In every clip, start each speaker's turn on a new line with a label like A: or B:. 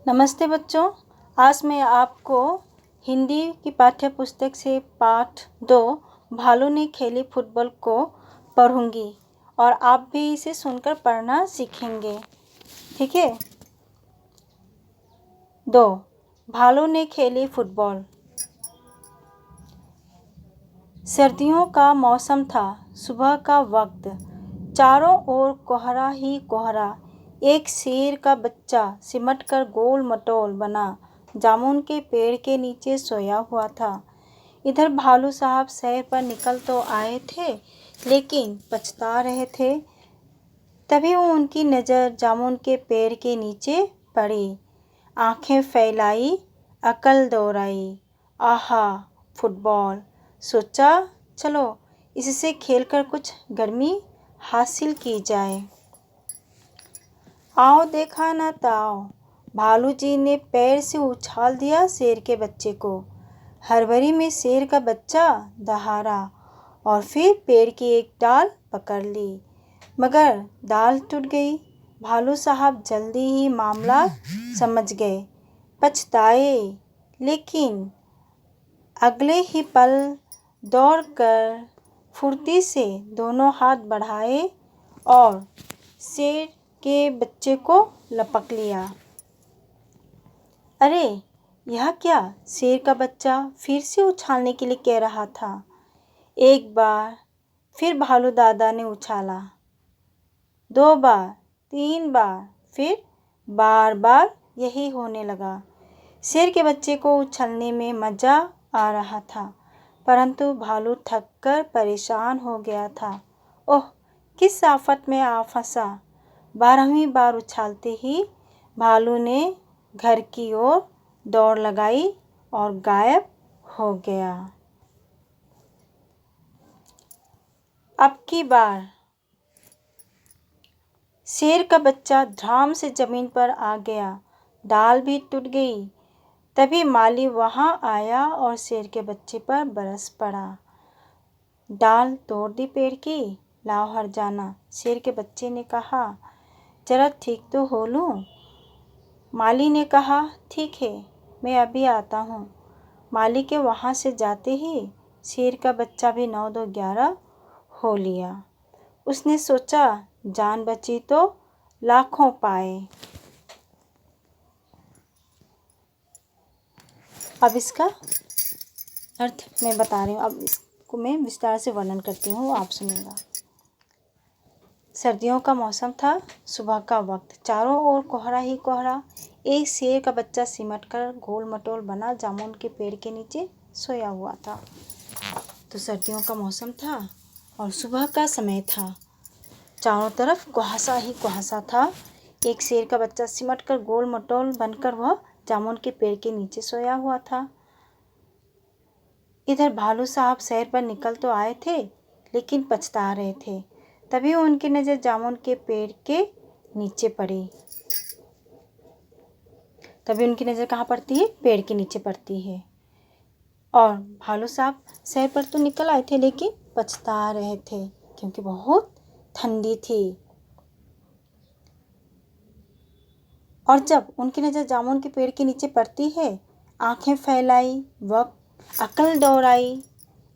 A: नमस्ते बच्चों। आज मैं आपको हिंदी की पाठ्य पुस्तक से पाठ 2 भालू ने खेली फुटबॉल को पढ़ूंगी और आप भी इसे सुनकर पढ़ना सीखेंगे। ठीक है। 2 भालू ने खेली फुटबॉल। सर्दियों का मौसम था। सुबह का वक्त। चारों ओर कोहरा ही कोहरा। एक शेर का बच्चा सिमटकर गोल मटोल बना जामुन के पेड़ के नीचे सोया हुआ था। इधर भालू साहब सैर पर निकल तो आए थे, लेकिन पछता रहे थे। तभी उनकी नज़र जामुन के पेड़ के नीचे पड़ी। आंखें फैलाई, अकल दौड़ाई। आहा, फुटबॉल! सोचा, चलो इससे खेलकर कुछ गर्मी हासिल की जाए। आओ देखा ना ताओ, भालू जी ने पैर से उछाल दिया शेर के बच्चे को। हड़बड़ी में शेर का बच्चा दहाड़ा और फिर पेड़ की एक डाल पकड़ ली, मगर डाल टूट गई। भालू साहब जल्दी ही मामला समझ गए, पछताए, लेकिन अगले ही पल दौड़कर फुर्ती से दोनों हाथ बढ़ाए और शेर के बच्चे को लपक लिया। अरे यह क्या? शेर का बच्चा फिर से उछालने के लिए कह रहा था। एक बार फिर भालू दादा ने उछाला, 2 बार, 3 बार, फिर बार बार यही होने लगा। शेर के बच्चे को उछलने में मज़ा आ रहा था, परंतु भालू थक कर परेशान हो गया था। ओह, किस आफत में आ फंसा! 12वीं बार उछालते ही भालू ने घर की ओर दौड़ लगाई और गायब हो गया। अब की बार शेर का बच्चा धड़ाम से जमीन पर आ गया। डाल भी टूट गई। तभी माली वहां आया और शेर के बच्चे पर बरस पड़ा। डाल तोड़ दी पेड़ की, लाओ हर जाना। शेर के बच्चे ने कहा, जरा ठीक तो हो लूं। माली ने कहा, ठीक है, मैं अभी आता हूँ। माली के वहाँ से जाते ही शेर का बच्चा भी 9 2 11 हो लिया। उसने सोचा, जान बची तो लाखों पाए। अब इसका अर्थ मैं बता रही हूँ। अब इसको मैं विस्तार से वर्णन करती हूँ, आप सुनिएगा। सर्दियों का मौसम था। सुबह का वक्त। चारों ओर कोहरा ही कोहरा। एक शेर का बच्चा सिमटकर गोल मटोल बना जामुन के पेड़ के नीचे सोया हुआ था। तो सर्दियों का मौसम था और सुबह का समय था। चारों तरफ कुहासा ही कुहासा था। एक शेर का बच्चा सिमटकर गोल मटोल बनकर वह जामुन के पेड़ के नीचे सोया हुआ था। इधर भालू साहब सैर पर निकल तो आए थे, लेकिन पछता रहे थे। तभी उनकी नज़र जामुन के पेड़ के नीचे पड़ी। तभी उनकी नज़र कहाँ पड़ती है? पेड़ के नीचे पड़ती है। और भालू साहब सैर पर तो निकल आए थे, लेकिन पछता रहे थे क्योंकि बहुत ठंडी थी। और जब उनकी नज़र जामुन के पेड़ के नीचे पड़ती है, आंखें फैलाई, वक्त अकल दौड़ाई।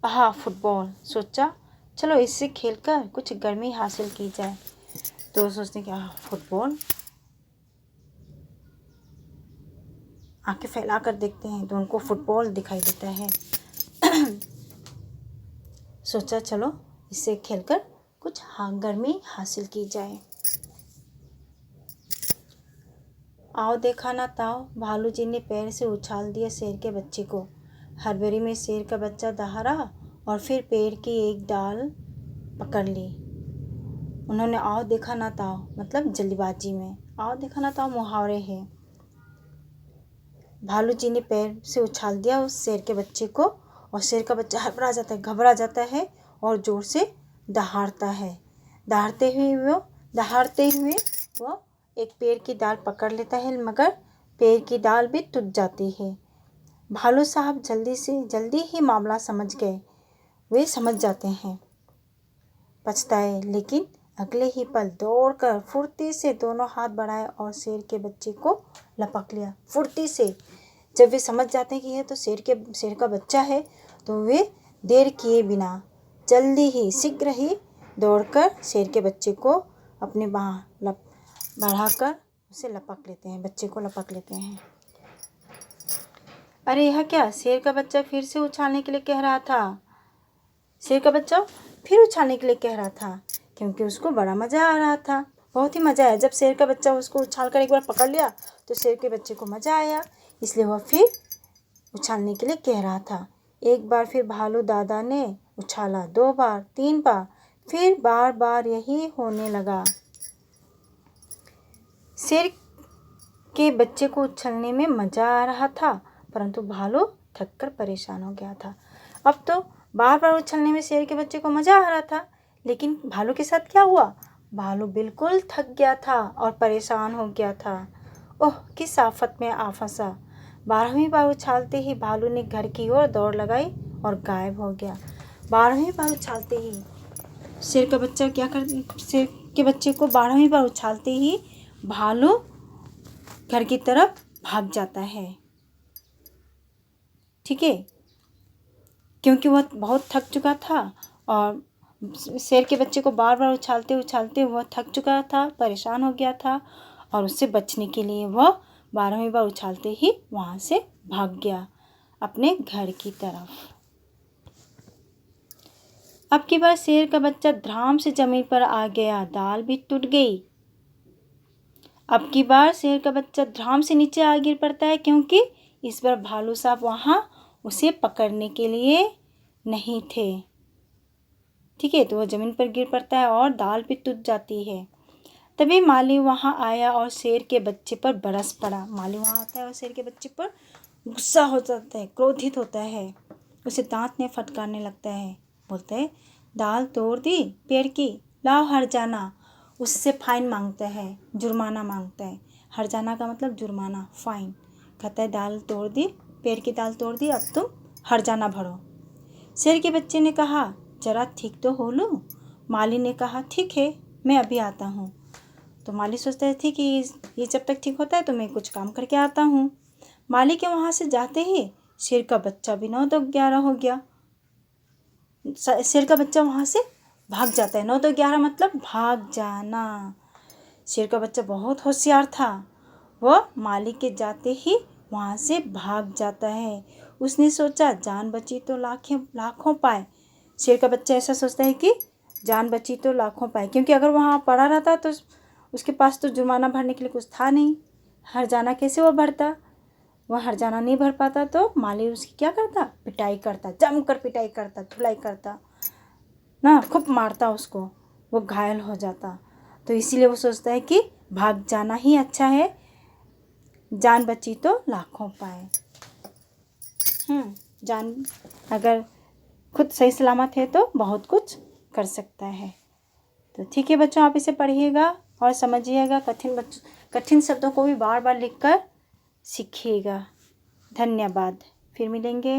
A: आहा, फुटबॉल! सोचा, चलो इससे खेलकर कुछ गर्मी हासिल की जाए। तो सोचते कि आहा, फुटबॉल! आंखें फैला कर देखते हैं तो उनको फुटबॉल दिखाई देता है। सोचा, चलो इससे खेलकर कुछ गर्मी हासिल की जाए। आओ देखा ना ताओ, भालू जी ने पैर से उछाल दिया शेर के बच्चे को। हड़बड़ी में शेर का बच्चा दहाड़ा और फिर पेड़ की एक डाल पकड़ ली। उन्होंने आओ देखा ना ताओ मतलब जल्दबाजी में। आओ देखा ना ताओ मुहावरे हैं। भालू जी ने पैर से उछाल दिया उस शेर के बच्चे को और शेर का बच्चा हड़बड़ा जाता है, घबरा जाता है और ज़ोर से दहाड़ता है। दहाड़ते हुए वो एक पेड़ की डाल पकड़ लेता है, मगर पेड़ की डाल भी टूट जाती है। भालू साहब जल्दी ही मामला समझ गए। वे समझ जाते हैं, पछताए, लेकिन अगले ही पल दौड़कर फुर्ती से दोनों हाथ बढ़ाए और शेर के बच्चे को लपक लिया। फुर्ती से जब वे समझ जाते हैं कि यह तो शेर का बच्चा है, तो वे देर किए बिना जल्दी ही शीघ्र ही दौड़कर शेर के बच्चे को अपने बाँह बढ़ाकर उसे लपक लेते हैं, बच्चे को लपक लेते हैं। अरे यह क्या, शेर का बच्चा फिर से उछालने के लिए कह रहा था। शेर का बच्चा फिर उछालने के लिए कह रहा था, क्योंकि उसको बड़ा मज़ा आ रहा था। बहुत ही मज़ा आया जब शेर का बच्चा उसको उछाल कर एक बार पकड़ लिया, तो शेर के बच्चे को मज़ा आया, इसलिए वह फिर उछालने के लिए कह रहा था। एक बार फिर भालू दादा ने उछाला, 2 बार, 3 बार, फिर बार बार यही होने लगा। शेर के बच्चे को उछलने में मज़ा आ रहा था, परंतु भालू थक कर परेशान हो गया था। अब तो बार बार उछलने में शेर के बच्चे को मज़ा आ रहा था, लेकिन भालू के साथ क्या हुआ? भालू बिल्कुल थक गया था और परेशान हो गया था। ओह, किस आफत में आ फंसा। 12वीं बार उछालते ही भालू ने घर की ओर दौड़ लगाई और गायब हो गया। 12वीं बार उछालते ही शेर का बच्चा शेर के बच्चे को 12वीं बार उछालते ही भालू घर की तरफ भाग जाता है। ठीक है, क्योंकि वह बहुत थक चुका था और शेर के बच्चे को बार बार उछालते उछालते वह थक चुका था, परेशान हो गया था, और उससे बचने के लिए वह 12वीं बार उछालते ही वहाँ से भाग गया अपने घर की तरफ। अब की बार शेर का बच्चा धड़ाम से जमीन पर आ गया, दाल भी टूट गई। अब की बार शेर का बच्चा धड़ाम से नीचे आ गिर पड़ता है, क्योंकि इस बार भालू साहब वहाँ उसे पकड़ने के लिए नहीं थे। ठीक है, तो वह ज़मीन पर गिर पड़ता है और दाल भी टूट जाती है। तभी माली वहाँ आया और शेर के बच्चे पर बरस पड़ा। माली वहाँ आता है और शेर के बच्चे पर गुस्सा हो जाता है, क्रोधित होता है, उसे दांत ने फटकारने लगता है। बोलता है, दाल तोड़ दी पेड़ की, लाओ हर्जाना। उससे फाइन मांगता है, जुर्माना मांगता है। हर्जाना का मतलब जुर्माना, फाइन। कहता है, दाल तोड़ दी, पेड़ की दाल तोड़ दी, अब तुम हर्जाना भरो। शेर के बच्चे ने कहा, जरा ठीक तो हो लूँ। माली ने कहा, ठीक है, मैं अभी आता हूँ। तो माली सोचता है, ठीक है, ये जब तक ठीक होता है तो मैं कुछ काम करके आता हूँ। माली के वहाँ से जाते ही शेर का बच्चा भी 9-2-11 हो गया। शेर का बच्चा वहाँ से भाग जाता है। 9-2-11 मतलब भाग जाना। शेर का बच्चा बहुत होशियार था, वह माली के जाते ही वहाँ से भाग जाता है। उसने सोचा, जान बची तो लाखों पाए। शेर का बच्चा ऐसा सोचता है कि जान बची तो लाखों पाए, क्योंकि अगर वहाँ पड़ा रहता तो उसके पास तो जुर्माना भरने के लिए कुछ था नहीं। हर्जाना कैसे वो भरता? वह हर्जाना नहीं भर पाता तो माली उसकी क्या करता? पिटाई करता, जमकर पिटाई करता, धुलाई करता ना, खूब मारता उसको, वो घायल हो जाता। तो इसीलिए वो सोचता है कि भाग जाना ही अच्छा है, जान बची तो लाखों पाए। जान अगर खुद सही सलामत है तो बहुत कुछ कर सकता है। तो ठीक है बच्चों, आप इसे पढ़िएगा और समझिएगा। कठिन शब्दों को भी बार बार लिखकर सीखिएगा। धन्यवाद, फिर मिलेंगे।